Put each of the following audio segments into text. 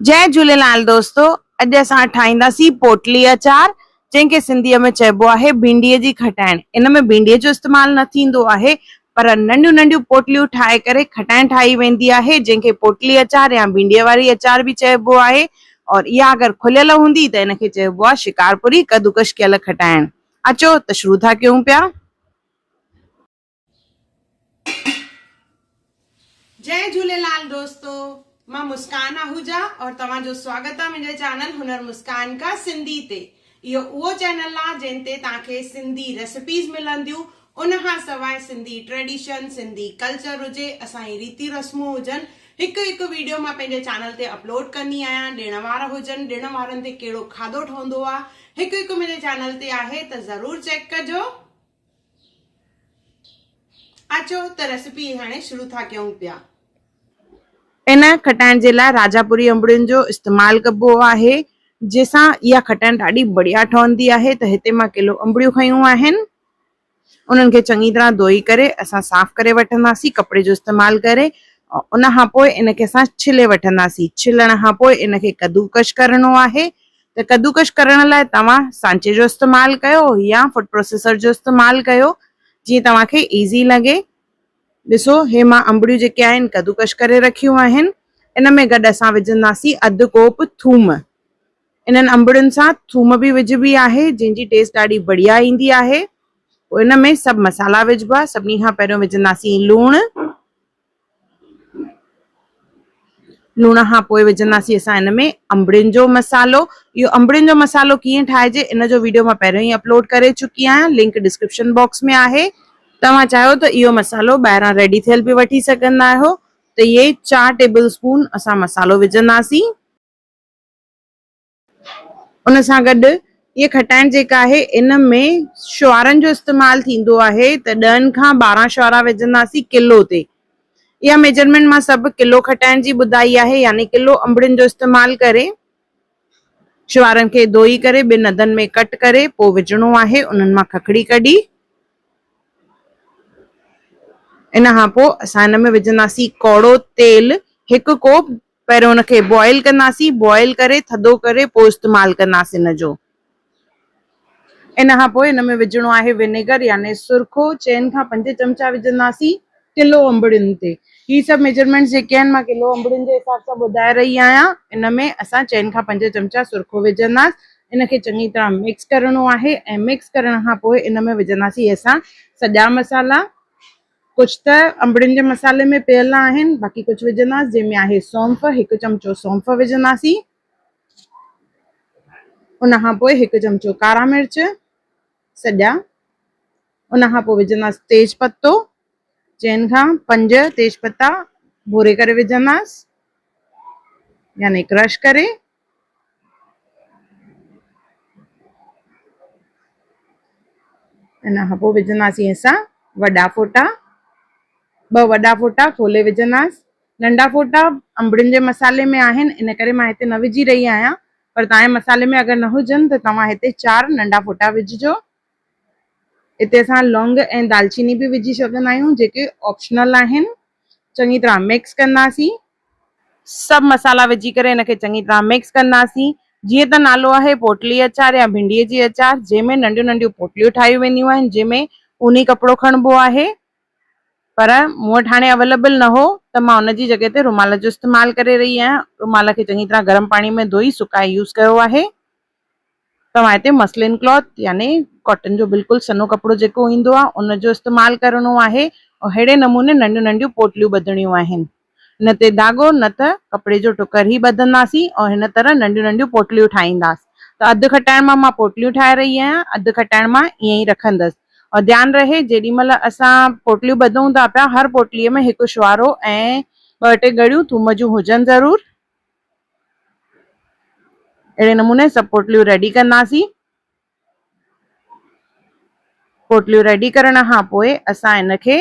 जय झूलेलाल दोस्तों। अॼु असां ठाहींदासीं पोटली अचार, जंहिंखे सिंधीअ में चइबो आहे भिंडीअ जी खटाइण। इन में भिंडीअ जो इस्तेमालु न थींदो आहे, पर नंढियूं नंढियूं पोटलियूं ठाहे करे खटाइण ठाही वेंदी आहे, जंहिंखे पोटली अचार या भिंडीअ वारी अचार बि चइबो आहे। और इहा अगरि खुलियल हूंदी त इनखे चइबो आहे शिकारपुरी कद्दूकश कयल खटाइण। अचो त शुरू था कयूं पिया। जय झूलेलाल दोस्तों, मां मुस्कान आहूजा और तव्हांजो स्वागत आहे मुंहिंजे चैनल हुनर मुस्कान का सिंधी ते। इहो उहो चैनल आहे जिन ते तव्हांखे सिंधी रेसिपीज़ मिलंदियूं, उनखां सवाइ सिंधी ट्रेडिशन, सिंधी कल्चर हुजे, असांजी रीति रस्मूं हुजनि, हिकु हिकु वीडियो मां पंहिंजे चैनल ते अपलोड कंदी आहियां। ॾिण वार हुजनि, ॾिण वारनि ते कहिड़ो खाधो ठहंदो आहे, हिकु हिकु मुंहिंजे चैनल ते आहे, त ज़रूरु चेक कजो। अचो त रेसिपी हाणे शुरू था कयूं पिया। इन खटाइण जे लाइ राजापुरी अंबड़ियुनि जो इस्तेमालु कबो आहे, जंहिंसां इहा खटाइण ॾाढी बढ़िया ठहंदी आहे। त हिते मां किलो अंबड़ियूं खयूं आहिनि। उन्हनि खे चङी तरह धोई करे असां साफ़ करे वठंदासीं कपिड़े जो इस्तेमालु करे। उन खां पोइ इनखे असां छिले वठंदासीं। छिलण खां पोइ इनखे कद्दूकश करणो आहे। त कद्दूकश करण लाइ तव्हां सांचे जो इस्तेमालु कयो या फूड प्रोसेसर जो इस्तेमालु कयो, जीअं तव्हांखे ईज़ी लॻे। ॾिसो, हे मां अंबड़ियूं जेके आहिनि कद्दूकश करे रखियूं आहिनि। इन में गॾु असां विझंदासीं अधु कोप थूम। इन्हनि अंबड़ियुनि सां थूम बि विझबी आहे, जंहिंजी टेस्ट ॾाढी बढ़िया ईंदी आहे। पोइ इन में सभु मसाला विझबा। सभिनी खां पहिरियों विझंदासीं लूणु। लूण खां पोइ विझंदासीं असां इन में अंबड़ियुनि जो मसालो। इहो अंबड़ियुनि जो मसालो कीअं ठाहिजे इन जो वीडियो मां पहिरियों ई अपलोड करे चुकी आहियां, लिंक डिस्क्रिप्शन बॉक्स में आहे। तव्हां चाहियो त इहो मसालो ॿाहिरां रेडी थियल बि वठी सघंदा आहियो। त इहे 4 टेबल स्पून असां मसालो विझंदासीं। उन सां गॾु इहे खटाइण जेका आहे इन में शुआरनि जो इस्तेमालु थींदो आहे, त 10 खां 12 शुआरा विझंदासीं किलो ते। इहा मेजरमेंट मां सभु किलो खटाइण जी ॿुधाई आहे, यानी किलो अंबड़ियुनि जो इस्तेमालु करे शुआरनि खे धोई करे 2 अधनि में कट करे पोइ विझणो आहे। उन्हनि मां खखड़ी कढी इन खां पोइ असां इन में विझंदासीं कौड़ो तेल। 1 कोप पहिरियों उनखे बॉइल कंदासीं, बॉइल करे थधो करे पोइ इस्तेमालु कंदासीं इन जो। इन खां पोइ इन में विझणो आहे विनेगर यानी सुरखो। 4 खां 5 चमचा विझंदासीं किलो अंबड़ियुनि ते। ही सभु मेजरमेंट्स जेके आहिनि मां किलो अंबड़ियुनि जे हिसाब सां ॿुधाए रही आहियां। इन में असां 4 खां 5 चमचा सुरखो विझंदासीं। इनखे चङी तरह मिक्स करणो आहे ऐं मिक्स करण खां पोइ इन में विझंदासीं असां सॼा मसाला। कुछ त अंबड़ियुनि जे मसाले में पियल आहिनि, बाक़ी कुछ विझंदासीं, जंहिंमें आहे सौंफ। 1 चमचो सौंफ विझंदासीं। उन खां पोइ 1 चमचो कारा मिर्च सॼा। उन खां पोइ विझंदासीं तेज पत्तो। 4 खां 5 तेज पत्ता भूरे करे विझंदासीं, यानी क्रश करे। इन खां पोइ विझंदासीं असां वॾा फोटा। 2 वॾा फोटा खोले विझंदासीं। नंढा फोटा अंबड़ियुनि जे मसाले में आहिनि, इन करे मां हिते न विझी रही आहियां, पर तव्हांजे मसाले में अगरि न हुजनि त तव्हां हिते 4 नंढा फोटा विझिजो। हिते असां लौंग ऐं दालचीनी बि विझी सघंदा आहियूं, जेके ऑप्शनल आहिनि। चङी तरह मिक्स कंदासीं। सभु मसाला विझी करे इनखे चङी तरह मिक्स कंदासीं। जीअं त नालो आहे पोटली अचार या भिंडीअ जी अचार, जंहिंमें नंढियूं नंढियूं पोटलियूं ठाहियूं वेंदियूं आहिनि, जंहिंमें ऊनी कपिड़ो खणबो आहे। पर मूं वटि हाणे अवेलेबल न हो त मां उनजी जॻह ते रुमाल जो इस्तेमालु करे रही आहियां। रुमाल खे चङी तरह गरम पाणी में धोई सुकाए यूज़ कयो आहे। तव्हां हिते मसलिन क्लॉथ यानी कॉटन जो बिल्कुलु सनो कपिड़ो जेको ईंदो आहे उन जो इस्तेमालु करणो आहे। और अहिड़े नमूने नंढियूं नंढियूं पोटलियूं ॿधणियूं आहिनि। न ते धाॻो न त कपिड़े जो टुकर ई ॿधंदासीं और हिन तरह नंढियूं नंढियूं पोटलियूं ठाहींदासीं। त अधु खटाइण मां पोटलियूं ठाहे रही आहियां, अधु खटाइण मां ईअं ई रखंदसि। और ध्यानु रहे, जेॾी महिल असां पोटलियूं ॿधूं था पिया, हर पोटलीअ में 1 शुआरो ऐं 2-3 ॻड़ियूं थूम जूं हुजनि ज़रूरु। अहिड़े नमूने सभु पोटलियूं रेडी कंदासीं। पोटलियूं रेडी करण खां पोइ असां इनखे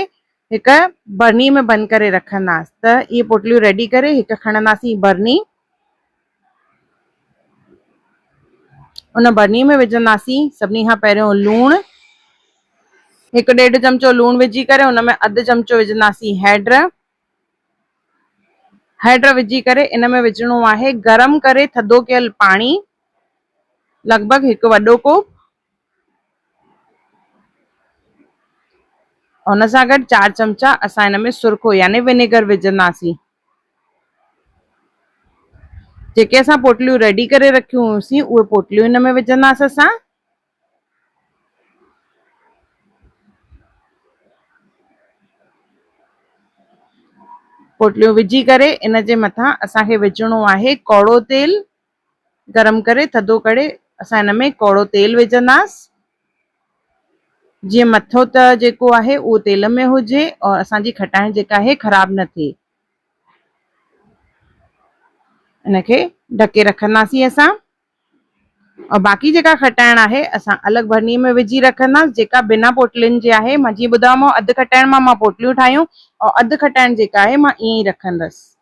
हिकु बरनी में बंदि करे रखंदासीं। त इहे पोटलियूं रेडी करे हिकु खणंदासीं बरनी। उन बरनी में विझंदासीं सभिनी खां पहिरियों लूणु। 1-1.5 चमचो लूणु विझी करे उन में अधु चमचो विझंदासीं हैड। हैड विझी करे इन में विझणो आहे गरम करे थधो कयल पाणी, लगभग 1 वॾो कोप, उन सां गॾु 4 चमचा असां इन में सुरखो यानी विनेगर विझंदासीं। जेके असां पोटलियूं रेडी करे रखियूं हुयूंसीं उहे पोटलियूं इन में विझंदासीं असां। पोटलियूं विझी करे इन जे मथां असांखे विझणो आहे कौड़ो तेल, गरम करे थधो करे असां इन में कौड़ो तेल विझंदासीं, जीअं मथो त जेको आहे उहो तेल में हुजे और असांजी खटाइण जेका आहे ख़राब न थिए। इनखे ढके रखंदासीं असां और बाक़ी जेका खटाइण आहे असां अलॻि भरनी में विझी रखंदासीं। जेका बिना पोटलियुनि जे आहे, मां जीअं ॿुधायोमांव अधु खटाइण मां पोटलियूं ठाहियूं और अधु खटाइण जेका आहे मां ईअं ई रखंदसि।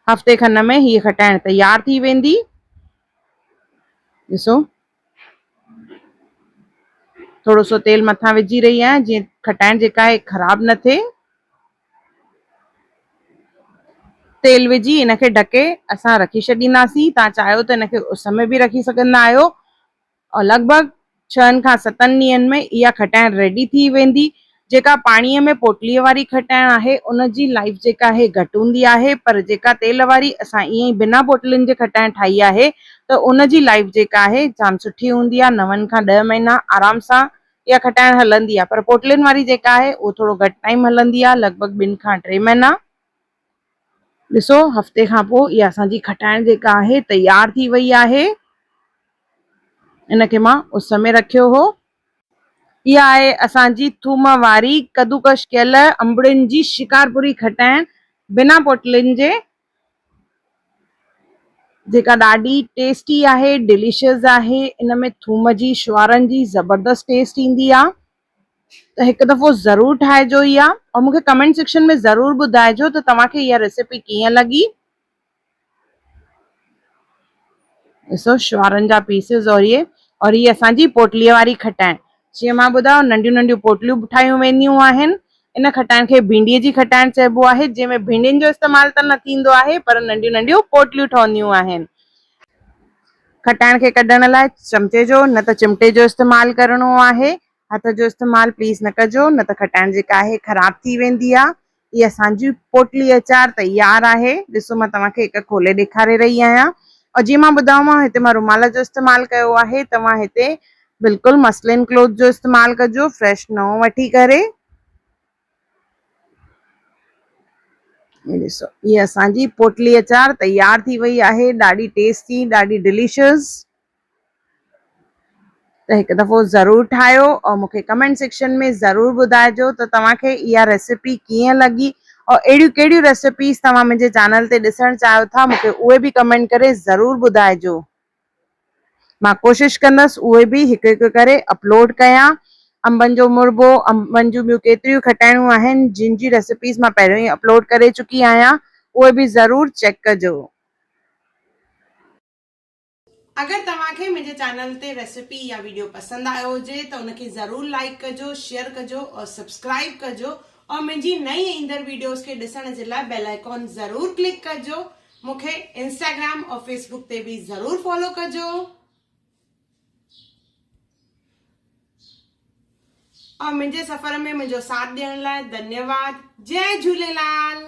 हफ़्ते खन में हीअ खटाइण तैयार थी वेंदी। ॾिसो थोड़ो सो तेल मथां विझी रही आहियां जीअं खटाइण जेका आहे ख़राब न थिए। तेल विझी इनखे ढके असां रखी छॾींदासीं। तव्हां चाहियो त इनखे उस में बि रखी सघंदा आहियो और लगभग 6 खां 7 ॾींहंनि में इहा खटाइण रेडी थी वेंदी। जेका पाणीअ में पोटलीअ वारी खटाइण आहे उनजी लाइफ जेका आहे घटि हूंदी आहे, पर जेका तेल वारी असां ईअं ई बिना पोटलियुनि जे खटाइण ठाही आहे त उनजी लाइफ जेका आहे जाम सुठी हूंदी आहे। 9 खां 10 महीना आराम सां इहा खटाइण हलंदी आहे, पर पोटलियुनि वारी जेका आहे उहो थोरो घटि टाइम हलंदी आहे, लगभग 2 खां 3 महीना। ॾिसो हफ़्ते खां पोइ इहा असांजी खटाइण जेका आहे तैयार थी वई आहे। इनखे मां उस में रखियो हो। इहा आहे असांजी थूम वारी कद्दूकश कयल अंबड़ियुनि जी शिकारपुरी खटाइण बिना पोटलियुनि जे, जेका ॾाढी टेस्टी आहे, डिलीशियस आहे। इन में थूम जी शुआरनि जी ज़बरदस्त टेस्ट ईंदी आहे। त हिकु दफ़ो ज़रूर ठाहिजो इहा और मूंखे कमेंट सेक्शन में ज़रूर ॿुधाइजो त तव्हांखे इहा रेसिपी कीअं लॻी। ॾिसो शुआरनि जा पीसिस और ये असांजी पोटलीअ वारी खटाइण। जीअं मां ॿुधायो नंढियूं नंढियूं पोटलियूं ठाहियूं वेंदियूं आहिनि। इन खटाइण खे भिंडीअ जी खटाइण चइबो आहे, जंहिंमें भिंडियुनि जो इस्तेमालु त न थींदो आहे पर नंढियूं नंढियूं पोटलियूं ठहंदियूं आहिनि। खटाइण खे कढण लाइ चमचे जो न त चिमटे जो इस्तेमालु करणो आहे। हथ जो इस्तेमालु प्लीज़ न कजो, न त खटाइण जेका आहे ख़राब थी वेंदी आहे। इहा असांजी पोटली अचार तैयार आहे। ॾिसो मां तव्हांखे हिकु खोले ॾेखारे रही आहियां और जीअं मां ॿुधायोमांव हिते मां रुमाल जो इस्तेमालु कयो आहे। तव्हां हिते बिल्कुलु मसलिन क्लॉथ जो इस्तेमालु कजो, फ्रेश नओं वठी करे। ॾिसो इहा असांजी पोटली अचार तैयार थी वई आहे, ॾाढी टेस्टी, ॾाढी डिलीशियस। त हिकु दफ़ो ज़रूर ठाहियो और मूंखे कमेंट सेक्शन में ज़रूर ॿुधाइजो त तव्हांखे इहा रेसिपी कीअं लॻी और अहिड़ियूं कहिड़ियूं रेसिपीज़ तव्हां मुंहिंजे चैनल ते ॾिसणु चाहियो था, मूंखे उहे बि कमेंट करे ज़रूर ॿुधाइजो। मां कोशिशि कंदसि उहे बि हिकु हिकु करे अपलोड कयां। अंबनि जो मुरबो, अंबनि जूं ॿियूं केतिरियूं खटाइणूं आहिनि जिन जी रेसिपीज़ मां पहिरियों ई अपलोड करे चुकी आहियां, उहे बि ज़रूर चेक कजो। अगर तव्हांखे मुंहिंजे चैनल ते रेसिपी या वीडियो पसंद आयो हुजे त उनखे ज़रूर लाइक कजो, शेयर कजो और सब्सक्राइब कजो और मुंहिंजी नई ईंदड़ वीडियोस खे ॾिसण जे लाइ बेल आइकॉन ज़रूर क्लिक कजो। मूंखे इंस्टाग्राम और फेसबुक ते भी ज़रूर फॉलो कजो और मुंहिंजे सफ़र में मुंहिंजो साथ ॾियण लाइ धन्यवाद। जय झूलेलाल।